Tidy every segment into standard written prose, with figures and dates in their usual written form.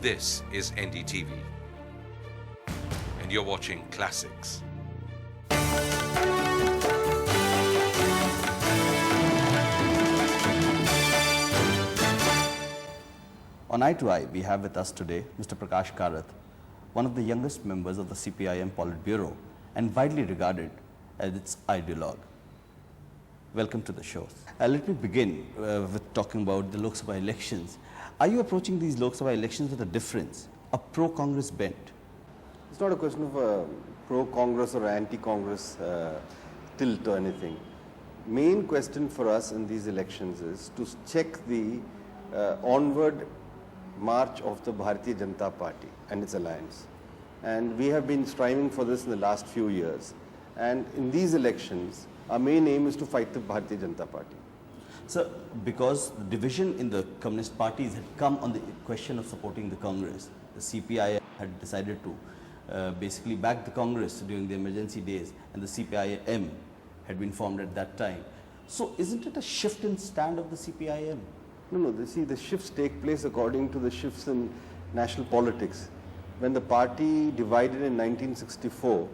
This is NDTV, and you're watching Classics. On Eye to Eye, we have with us today Mr. Prakash Karat, one of the youngest members of the CPIM Poliburo and widely regarded as its ideologue. Welcome to the show. Let me begin with talking about the Lok Sabha elections. Are you approaching these Lok Sabha elections with a difference, a pro-Congress bent? It's not a question of a pro-Congress or anti-Congress tilt or anything. Main question for us in these elections is to check the onward march of the Bharatiya Janata Party and its alliance. And we have been striving for this in the last few years. And in these elections, our main aim is to fight the Bharatiya Janata Party. So, because the division in the communist parties had come on the question of supporting the Congress, the CPI had decided to basically back the Congress during the emergency days, and the CPIM had been formed at that time. So, isn't it a shift in stand of the CPIM? No, the shifts take place according to the shifts in national politics. When the party divided in 1964,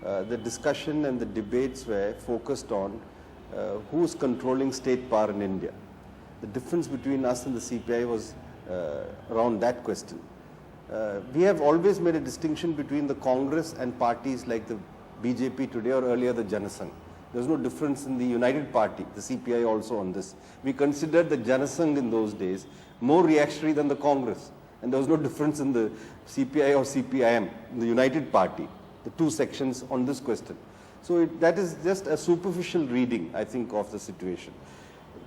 the discussion and the debates were focused on who is controlling state power in India. The difference between us and the CPI was around that question. We have always made a distinction between the Congress and parties like the BJP today or earlier the Janasangh. There's no difference in the United Party, the CPI also on this. We considered the Janasangh in those days more reactionary than the Congress. And there was no difference in the CPI or CPIM, in the United Party, the two sections on this question. So that is just a superficial reading, I think, of the situation.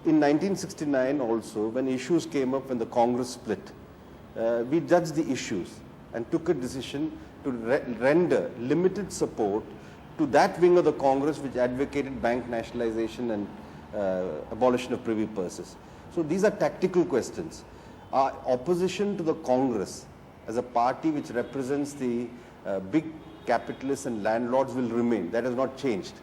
In 1969 also, when issues came up when the Congress split, we judged the issues and took a decision to render limited support to that wing of the Congress which advocated bank nationalization and abolition of privy purses. So these are tactical questions. Our opposition to the Congress as a party which represents the big capitalists and landlords will remain. That has not changed.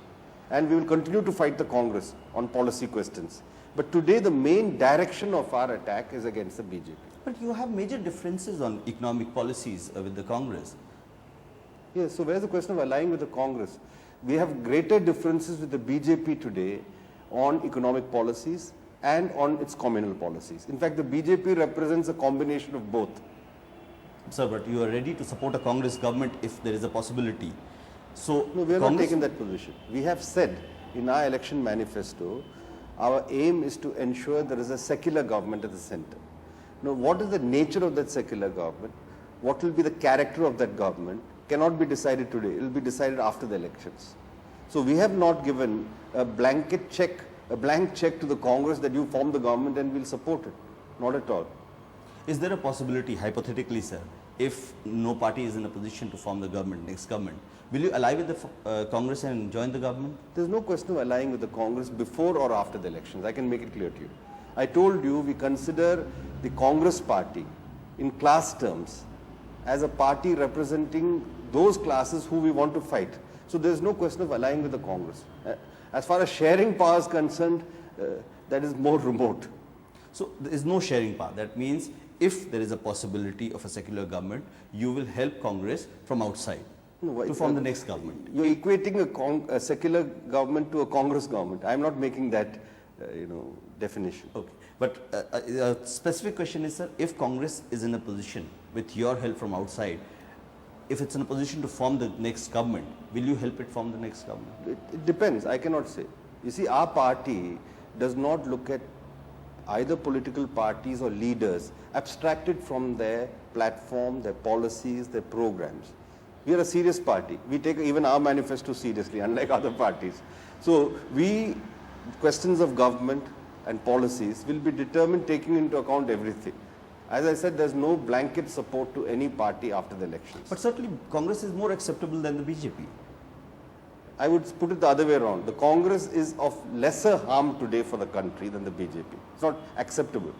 And we will continue to fight the Congress on policy questions. But today the main direction of our attack is against the BJP. But you have major differences on economic policies with the Congress. Yes, so where's the question of allying with the Congress? We have greater differences with the BJP today on economic policies and on its communal policies. In fact, the BJP represents a combination of both. Sir, but you are ready to support a Congress government if there is a possibility. So, no, we are not taking that position. We have said in our election manifesto, our aim is to ensure there is a secular government at the center. Now, what is the nature of that secular government? What will be the character of that government cannot be decided today. It will be decided after the elections. So we have not given a blanket check, a blank check to the Congress that you form the government and we'll support it. Not at all. Is there a possibility, hypothetically, sir, if no party is in a position to form the government, next government, will you ally with the Congress and join the government? There's no question of allying with the Congress before or after the elections. I can make it clear to you. I told you we consider the Congress party in class terms as a party representing those classes who we want to fight. So there's no question of allying with the Congress. As far as sharing power is concerned, that is more remote. So there is no sharing power. That means if there is a possibility of a secular government, you will help Congress from outside to form the next government. You're equating a secular government to a Congress government. I'm not making that definition. Okay. But a specific question is, sir, if Congress is in a position with your help from outside, if it's in a position to form the next government, will you help it form the next government? It depends. I cannot say. You see, our party does not look at either political parties or leaders abstracted from their platform, their policies, their programs. We are a serious party. We take even our manifesto seriously, unlike other parties. So questions of government and policies will be determined taking into account everything. As I said, there's no blanket support to any party after the elections. But certainly Congress is more acceptable than the BJP. I would put it the other way around. The Congress is of lesser harm today for the country than the BJP. It's not acceptable.